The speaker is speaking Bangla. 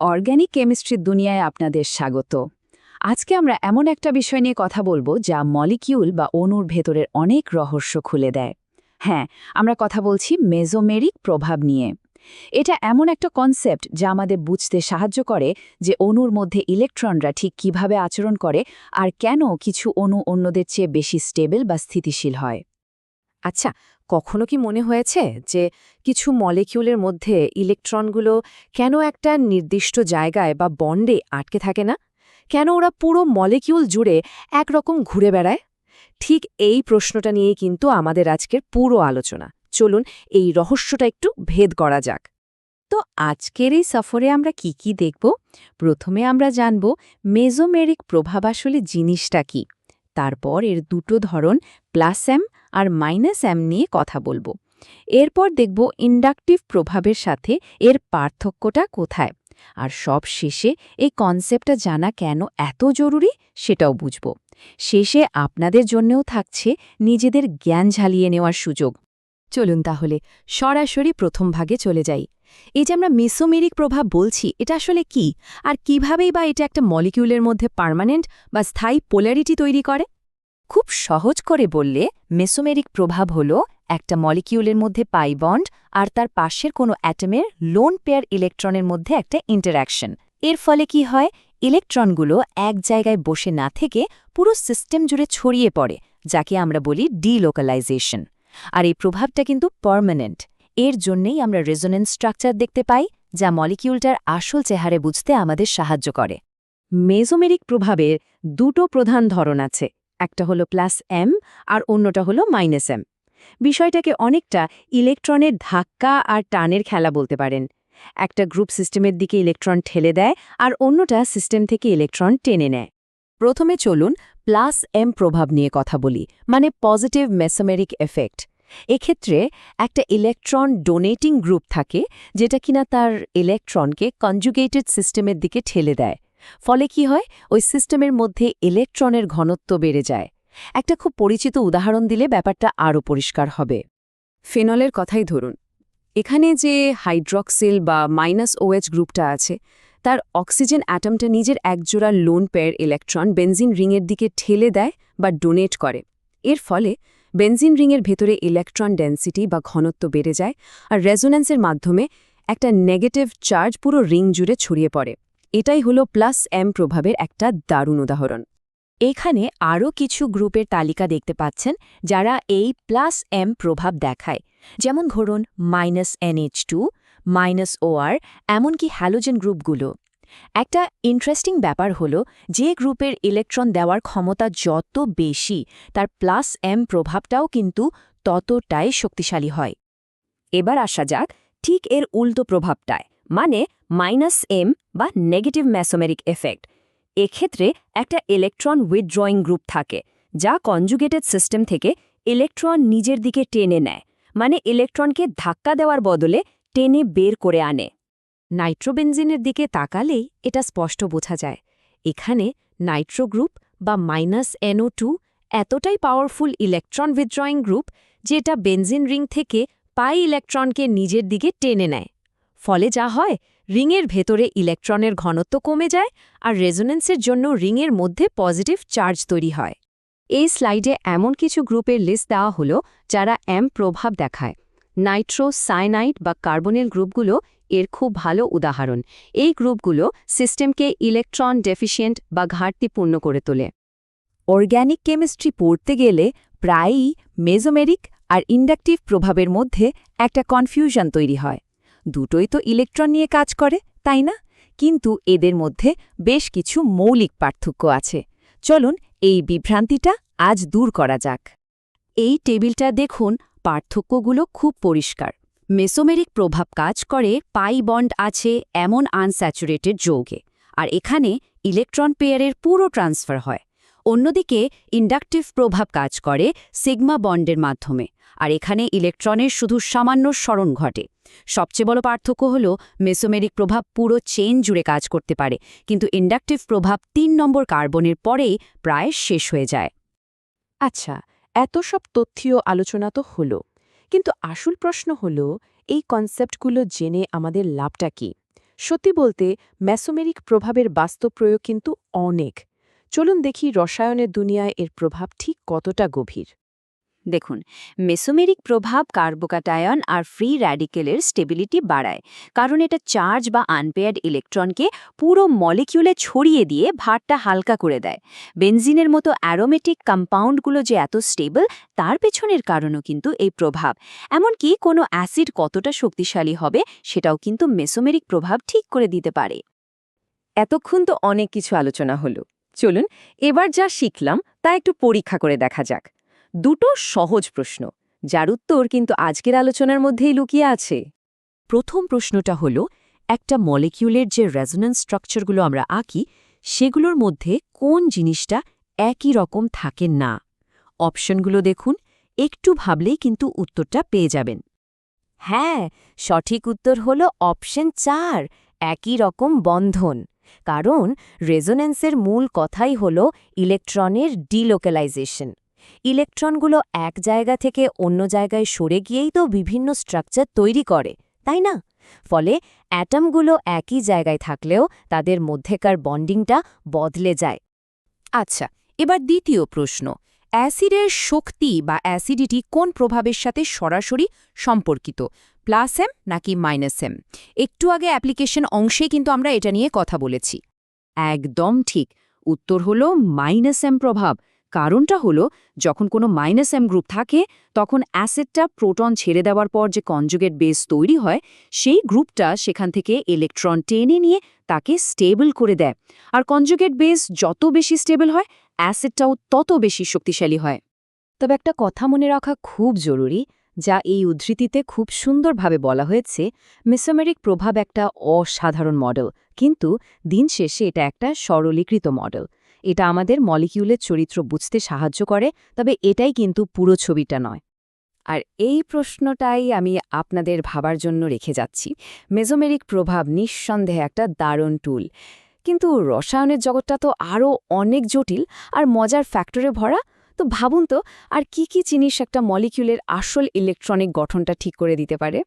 অর্গানিক কেমিস্ট্রির দুনিয়ায় আপনাদের স্বাগত। আজকে আমরা এমন একটা বিষয় নিয়ে কথা বলবো যা মলিকিউল বা অণুর ভেতরের অনেক রহস্য খুলে দেয়। হ্যাঁ, আমরা কথা বলছি মেজোমেরিক প্রভাব নিয়ে। এটা এমন একটা কনসেপ্ট যা আমাদের বুঝতে সাহায্য করে যে অণুর মধ্যে ইলেকট্রনরা ঠিক কিভাবে আচরণ করে আর কেন কিছু অণু অন্যদের চেয়ে বেশি স্টেবল বা স্থিতিশীল হয়। আচ্ছা, কখনো কি মনে হয়েছে যে কিছু মলিকিউলের মধ্যে ইলেকট্রনগুলো কেন একটা নির্দিষ্ট জায়গায় বা বন্ডে আটকে থাকে না? কেন ওরা পুরো মলিকিউল জুড়ে একরকম ঘুরে বেড়ায়? ঠিক এই প্রশ্নটা নিয়েই কিন্তু আমাদের আজকের পুরো আলোচনা। চলুন এই রহস্যটা একটু ভেদ করা যাক। তো আজকের এই সফরে আমরা কি দেখব? প্রথমে আমরা জানব মেজোমেরিক প্রভাব আসলে জিনিসটা কি। তারপর এর দুটো ধরন plus M R minus M নিয়ে কথা বলবো। এরপর দেখব ইন্ডাকটিভ প্রভাবের সাথে এর পার্থক্যটা কোথায়। আর সব শেষে এই কনসেপ্টটা জানা কেন এত জরুরি সেটাও বুঝব। শেষে আপনাদের জন্যও থাকছে নিজেদের জ্ঞান ঝালিয়ে নেওয়ার সুযোগ। চলুন তাহলে সরাসরি প্রথম ভাগে চলে যাই। এই যে আমরা মেসোমেরিক প্রভাব বলছি, এটা আসলে কি আর কিভাবেই বা এটা একটা মলিকিউলের মধ্যে পার্মানেন্ট বা স্থায়ী পোলারিটি তৈরি করে? খুব সহজ করে বললে মেসোমেরিক প্রভাব হল একটা মলিকিউলের মধ্যে পাই বন্ড আর তার পাশের কোনো অ্যাটমের লোন পেয়ার ইলেকট্রনের মধ্যে একটা ইন্টারঅ্যাকশন। এর ফলে কি হয়, ইলেকট্রনগুলো এক জায়গায় বসে না থেকে পুরো সিস্টেম জুড়ে ছড়িয়ে পড়ে, যাকে আমরা বলি ডিলোকালাইজেশন। আর এই প্রভাবটা কিন্তু পার্মানেন্ট। এর জন্যেই আমরা রেজোনেন্স স্ট্রাকচার দেখতে পাই, যা মলিকিউলটার আসল চেহারে বুঝতে আমাদের সাহায্য করে। মেজোমেরিক প্রভাবের দুটো প্রধান ধরন আছে, একটা হলো প্লাস এম আর অন্যটা হলো মাইনাস এম। বিষয়টাকে অনেকটা ইলেকট্রনের ধাক্কা আর টানের খেলা বলতে পারেন। একটা গ্রুপ সিস্টেমের দিকে ইলেকট্রন ঠেলে দেয় আর অন্যটা সিস্টেম থেকে ইলেকট্রন টেনে নেয়। প্রথমে চলুন প্লাস এম প্রভাব নিয়ে কথা বলি, মানে পজিটিভ মেসোমেরিক এফেক্ট। এক্ষেত্রে একটা ইলেকট্রন ডোনেটিং গ্রুপ থাকে, যেটা কিনা তার ইলেকট্রনকে কনজুগেটেড সিস্টেমের দিকে ঠেলে দেয়। ফলে কি হয়, ওই সিস্টেমের মধ্যে ইলেকট্রনের ঘনত্ব বেড়ে যায়। একটা খুব পরিচিত উদাহরণ দিলে ব্যাপারটা আরও পরিষ্কার হবে। ফেনলের কথাই ধরুন। এখানে যে হাইড্রক্সিল বা -OH গ্রুপটা আছে, তার অক্সিজেন অ্যাটমটা নিজের একজোড়া লোন পেয়ার ইলেকট্রন বেনজিন রিংয়ের দিকে ঠেলে দেয় বা ডোনেট করে। এর ফলে বেনজিন রিংয়ের ভেতরে ইলেকট্রন ডেন্সিটি বা ঘনত্ব বেড়ে যায় আর রেজোন্যান্সের মাধ্যমে একটা নেগেটিভ চার্জ পুরো রিং জুড়ে ছড়িয়ে পড়ে। এটাই হলো প্লাস এম প্রভাবের একটা দারুণ উদাহরণ। এখানে আরও কিছু গ্রুপের তালিকা দেখতে পাচ্ছেন যারা এই প্লাস এম প্রভাব দেখায়, যেমন ধরুন -NH2, -OR, এমনকি হ্যালোজেন গ্রুপগুলো। একটা ইন্টারেস্টিং ব্যাপার হলো, যে গ্রুপের ইলেকট্রন দেওয়ার ক্ষমতা যত বেশি, তার প্লাস এম প্রভাবটাও কিন্তু ততটাই শক্তিশালী হয়। এবার আসা যাক ঠিক এর উল্টো প্রভাবটায়, মানে -M বা নেগেটিভ মেসোমেরিক এফেক্ট। এক্ষেত্রে একটা ইলেকট্রন উইথড্রয়িং গ্রুপ থাকে, যা কনজুগেটেড সিস্টেম থেকে ইলেকট্রন নিজের দিকে টেনে নেয়, মানে ইলেকট্রনকে ধাক্কা দেওয়ার বদলে টেনে বের করে আনে। নাইট্রোবেনজিনের দিকে তাকালেই এটা স্পষ্ট বোঝা যায়। এখানে নাইট্রো গ্রুপ বা -NO2 এতটাই পাওয়ারফুল ইলেকট্রন উইথড্রয়িং গ্রুপ যে এটা বেনজিন রিং থেকে পাই ইলেকট্রনকে নিজের দিকে টেনে নেয়। ফলে যা হয়, রিংয়ের ভেতরে ইলেকট্রনের ঘনত্ব কমে যায় আর রেজোনেন্সের জন্য রিংয়ের মধ্যে পজিটিভ চার্জ তৈরি হয়। এই স্লাইডে এমন কিছু গ্রুপের লিস্ট দেওয়া হলো যারা এম প্রভাব দেখায়। নাইট্রো সায়ানাইড বা কার্বনিল গ্রুপগুলো এর খুব ভালো উদাহরণ। এই গ্রুপগুলো সিস্টেমকে ইলেকট্রন ডেফিসিয়েন্ট বা ঘাটতিপূর্ণ করে তোলে। অর্গ্যানিক কেমিস্ট্রি পড়তে গেলে প্রায়ই মেজোমেরিক আর ইন্ডাকটিভ প্রভাবের মধ্যে একটা কনফিউশন তৈরি হয়। দুটোই তো ইলেকট্রন নিয়ে কাজ করে, তাই না? কিন্তু এদের মধ্যে বেশ কিছু মৌলিক পার্থক্য আছে। চলুন এই বিভ্রান্তিটা আজ দূর করা যাক। এই টেবিলটা দেখুন, পার্থক্যগুলো খুব পরিষ্কার। মেসোমেরিক প্রভাব কাজ করে পাই বন্ড আছে এমন আনস্যাচুরেটেড যৌগে, আর এখানে ইলেকট্রন পেয়ারের পুরো ট্রান্সফার হয়। অন্যদিকে ইন্ডাকটিভ প্রভাব কাজ করে সিগমা বন্ডের মাধ্যমে, আর এখানে ইলেকট্রনের শুধু সামান্য সরণ ঘটে। সবচেয়ে বড় পার্থক্য হল মেসোমেরিক প্রভাব পুরো চেইন জুড়ে কাজ করতে পারে, কিন্তু ইন্ডাকটিভ প্রভাব ৩ নম্বর কার্বনের পরেই প্রায় শেষ হয়ে যায়। আচ্ছা, এত সব তথ্যীয় আলোচনা তো হলো, কিন্তু আসল প্রশ্ন হলো এই কনসেপ্টগুলো জেনে আমাদের লাভটা কি? সত্যি বলতে মেসোমেরিক প্রভাবের বাস্তব প্রয়োগ কিন্তু অনেক। চলুন দেখি রসায়নের দুনিয়ায় এর প্রভাব ঠিক কতটা গভীর। দেখুন, মেসোমেরিক প্রভাব কার্বোক্যাটায়ন আর ফ্রি র্যাডিকেলের স্টেবিলিটি বাড়ায়, কারণ এটা চার্জ বা আনপেয়ার্ড ইলেকট্রনকে পুরো মলিকিউলে ছড়িয়ে দিয়ে ভারটা হালকা করে দেয়। বেনজিনের মতো অ্যারোমেটিক কম্পাউন্ডগুলো যে এত স্টেবল, তার পেছনের কারণও কিন্তু এই প্রভাব। এমনকি কোনো অ্যাসিড কতটা শক্তিশালী হবে সেটাও কিন্তু মেসোমেরিক প্রভাব ঠিক করে দিতে পারে। এতক্ষণ তো অনেক কিছু আলোচনা হলো। চলুন এবার যা শিখলাম তা একটু পরীক্ষা করে দেখা যাক। দুটো সহজ প্রশ্ন, যার উত্তর কিন্তু আজকের আলোচনার মধ্যেই লুকিয়ে আছে। প্রথম প্রশ্নটা হলো, একটা মলিকিউলের যে রেজোন্যান্স স্ট্রাকচারগুলো আমরা আঁকি, সেগুলোর মধ্যে কোন জিনিসটা একই রকম থাকে না? অপশনগুলো দেখুন, একটু ভাবলেই কিন্তু উত্তরটা পেয়ে যাবেন। হ্যাঁ, সঠিক উত্তর হলো অপশন 4, একই রকম বন্ধন। কারণ রেজোন্যান্সের মূল কথাই হল ইলেকট্রনের ডিলোক্যালাইজেশন। ইলেকট্রনগুলো এক জায়গা থেকে অন্য জায়গায় সরে গিয়েই তো বিভিন্ন স্ট্রাকচার তৈরি করে, তাই না? ফলে অ্যাটমগুলো একই জায়গায় থাকলেও তাদের মধ্যেকার বন্ডিংটা বদলে যায়। আচ্ছা, এবার দ্বিতীয় প্রশ্ন, অ্যাসিডের শক্তি বা অ্যাসিডিটি কোন প্রভাবের সাথে সরাসরি সম্পর্কিত, +m নাকি -m? একটু আগে অ্যাপ্লিকেশন অংশে কিন্তু আমরা এটা নিয়ে কথা বলেছি। একদম ঠিক, উত্তর হলো -m প্রভাব। কারণটা হলো, যখন কোনো -m গ্রুপ থাকে, তখন অ্যাসিডটা প্রোটন ছেড়ে দেওয়ার পর যে কনজুগেট বেস তৈরি হয়, সেই গ্রুপটা সেখান থেকে ইলেকট্রন টেনে নিয়ে তাকে স্টেবল করে দেয়। আর কনজুগেট বেস যত বেশি স্টেবল হয়, অ্যাসিডটাও তত বেশি শক্তিশালী হয়। তবে একটা কথা মনে রাখা খুব জরুরি, যা এই উদ্ধৃতিতে খুব সুন্দরভাবে বলা হয়েছে, মেসোমেরিক প্রভাব একটা অসাধারণ মডেল, কিন্তু দিন শেষে এটা একটা সরলীকৃত মডেল। এটা আমাদের মলিকিউলের চরিত্র বুঝতে সাহায্য করে, তবে এটাই কিন্তু পুরো ছবিটা নয়। আর এই প্রশ্নটাই আমি আপনাদের ভাবার জন্য রেখে যাচ্ছি। মেসোমেরিক প্রভাব নিঃসন্দেহে একটা দারুণ টুল, কিন্তু রসায়নের জগৎটা তো আরও অনেক জটিল আর মজার ফ্যাক্টরে ভরা। তো ভাবুন তো, আর কি কি জিনিস একটা মলিকিউলের আসল ইলেকট্রনিক গঠনটা ঠিক করে দিতে পারে।